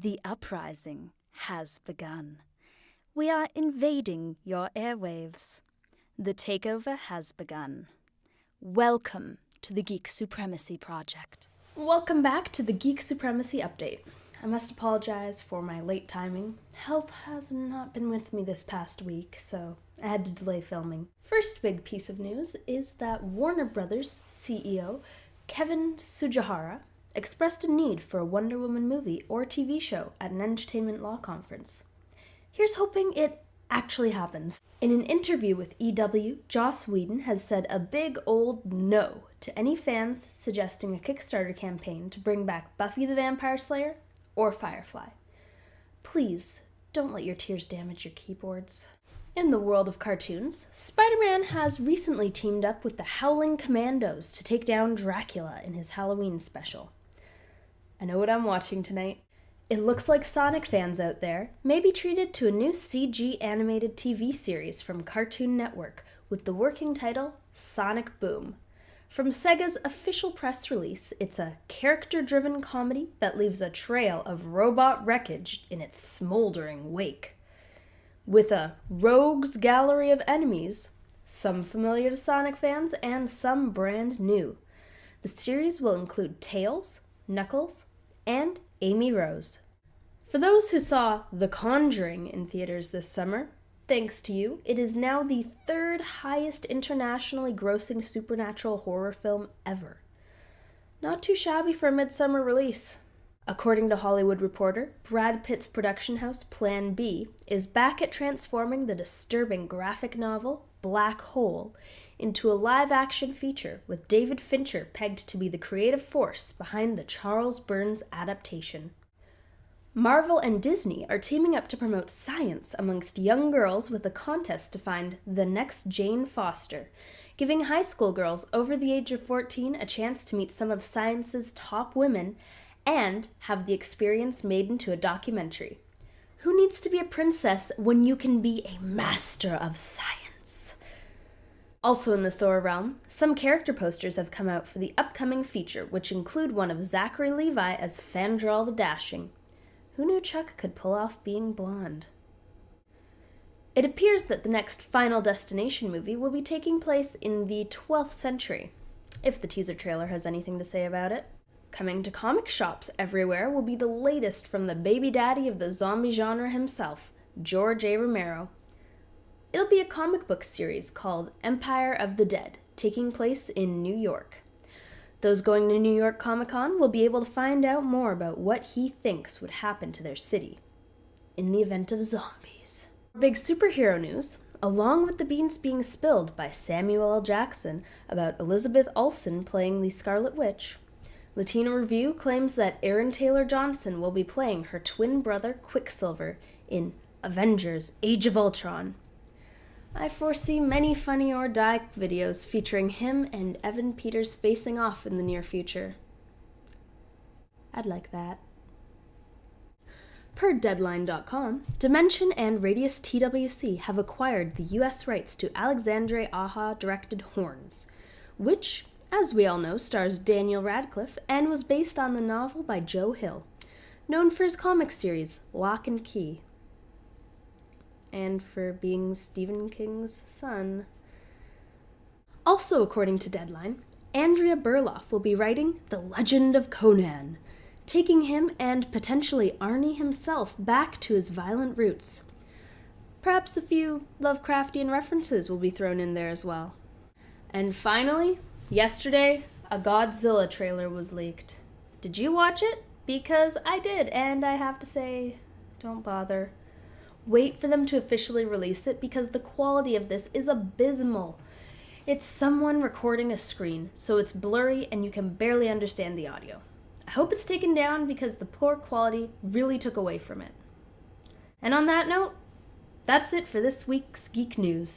The uprising has begun. We are invading your airwaves. The takeover has begun. Welcome to the Geek Supremacy Project. Welcome back to the Geek Supremacy Update. I must apologize for my late timing. Health has not been with me this past week, so I had to delay filming. First big piece of news is that Warner Brothers CEO Kevin Tsujihara expressed a need for a Wonder Woman movie or TV show at an entertainment law conference. Here's hoping it actually happens. In an interview with EW, Joss Whedon has said a big old no to any fans suggesting a Kickstarter campaign to bring back Buffy the Vampire Slayer or Firefly. Please, don't let your tears damage your keyboards. In the world of cartoons, Spider-Man has recently teamed up with the Howling Commandos to take down Dracula in his Halloween special. I know what I'm watching tonight. It looks like Sonic fans out there may be treated to a new CG animated TV series from Cartoon Network with the working title Sonic Boom. From Sega's official press release, it's a character-driven comedy that leaves a trail of robot wreckage in its smoldering wake. With a rogues gallery of enemies, some familiar to Sonic fans and some brand new. The series will include Tails, Knuckles, and Amy Rose. For those who saw The Conjuring in theaters this summer, thanks to you, it is now the third highest internationally grossing supernatural horror film ever. Not too shabby for a midsummer release. According to Hollywood Reporter, Brad Pitt's production house Plan B is back at transforming the disturbing graphic novel Black Hole into a live-action feature with David Fincher pegged to be the creative force behind the Charles Burns adaptation. Marvel and Disney are teaming up to promote science amongst young girls with a contest to find the next Jane Foster, giving high school girls over the age of 14 a chance to meet some of science's top women and have the experience made into a documentary. Who needs to be a princess when you can be a master of science? Also in the Thor realm, some character posters have come out for the upcoming feature, which include one of Zachary Levi as Fandral the Dashing. Who knew Chuck could pull off being blonde? It appears that the next Final Destination movie will be taking place in the 12th century, if the teaser trailer has anything to say about it. Coming to comic shops everywhere will be the latest from the baby daddy of the zombie genre himself, George A. Romero. It'll be a comic book series called Empire of the Dead, taking place in New York. Those going to New York Comic Con will be able to find out more about what he thinks would happen to their city in the event of zombies. Big superhero news, along with the beans being spilled by Samuel L. Jackson about Elizabeth Olsen playing the Scarlet Witch, Latino Review claims that Aaron Taylor Johnson will be playing her twin brother Quicksilver in Avengers: Age of Ultron. I foresee many Funny or Die videos featuring him and Evan Peters facing off in the near future. I'd like that. Per Deadline.com, Dimension and Radius TWC have acquired the US rights to Alexandre Aja-directed Horns, which, as we all know, stars Daniel Radcliffe and was based on the novel by Joe Hill, known for his comic series Lock and Key, and for being Stephen King's son. Also, according to Deadline, Andrea Berloff will be writing The Legend of Conan, taking him and potentially Arnie himself back to his violent roots. Perhaps a few Lovecraftian references will be thrown in there as well. And finally, yesterday, a Godzilla trailer was leaked. Did you watch it? Because I did, and I have to say, don't bother. Wait for them to officially release it because the quality of this is abysmal. It's someone recording a screen, so it's blurry and you can barely understand the audio. I hope it's taken down because the poor quality really took away from it. And on that note, that's it for this week's Geek News.